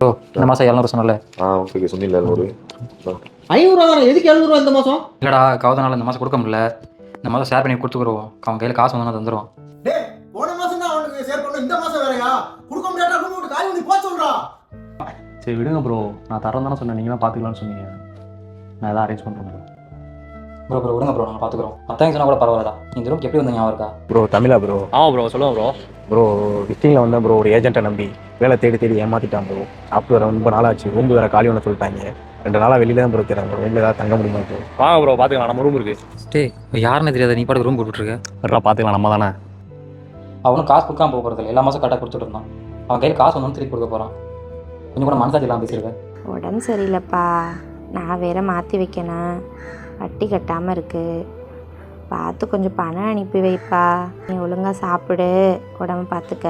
Bro இந்த மாதம் 700 சொன்னல. ஓகே சொன்னீங்களா 700? 500 தானே, எதுக்கு 700 இந்த மாதம்? இல்லைடா கவுதனால இந்த மாதம் கொடுக்க முடியல. இந்த மாதம் ஷேர் பண்ணி கொடுத்துக்குருவோம். அவன் கையில் காசு வந்தால் தந்துடுவான். டேய், போன மாசம் தான் அவனுக்கு ஷேர் பண்ண, இந்த மாசம் வேறயா? கொடுக்க முடியாட்டா கும்பிட்டு காய் பண்ணி போக சொல்றா. சரி விடுங்க ப்ரோ, நான் தரேன் தானே சொன்னேன், நீங்கள் தான் பார்த்துக்கலாம்னு சொன்னீங்க. நான் எதாவது அரேஞ்ச் பண்ணுறேன் ப்ரோ விடுங்க ப்ரோ, நாங்கள் பார்த்துக்குறோம். மற்றவங்க சொன்னால் கூட பரவாயில்லடா. இந்த ரூம் எப்படி வந்து ஞாபகம் இருக்கா? ப்ரோ தமிழா ப்ரோ? ஆமாம் ப்ரோ, சொல்லுங்கள் ப்ரோ. ப்ரோ விஸ்டிங்கில் வந்தேன் ப்ரோ, ஒரு ஏஜென்ட்டை நம்பி வேலை தேடி ஏமாற்றிட்டான் ப்ரோ. சாப்பிட்டு ரொம்ப நாளாச்சு, ரூம் வேறு காலி ஒன்று சொல்லிட்டாங்க. 2 நாளாக வெளியில தான் ப்ரோ இருக்கிறாங்க. ரூமில் ஏதாவது தங்க முடியுமா ப்ரோ? வாங்க ப்ரோ, பார்த்துக்கலாம், நம்ம ரூம் இருக்குது. டே யாருன்னு தெரியாத நீ பாட்டுக்கு ரூம் போட்டுட்ருக்க. வர்றா பார்த்துக்கலாம், நம்ம தானே. அவனும் காசு கொடுக்காம போக போகிறது இல்லை. எல்லா மாதம் கரெக்டாக கொடுத்துட்டு இருந்தான். அவன் கையில் காசு வந்தாலும் திருப்பி கொடுக்க போகிறான். கொஞ்சம் கூட மனசாட்சி இல்லாமல் பேசியிருக்கேன். உடம்பு சரியில்லைப்பா, நான் வேற மாற்றி வைக்கணும். வட்டி கட்டாமல் இருக்குது. பார்த்து கொஞ்சம் பணம் அனுப்பி வைப்பா. நீ ஒழுங்காக சாப்பிடு, உடம்பு பார்த்துக்க.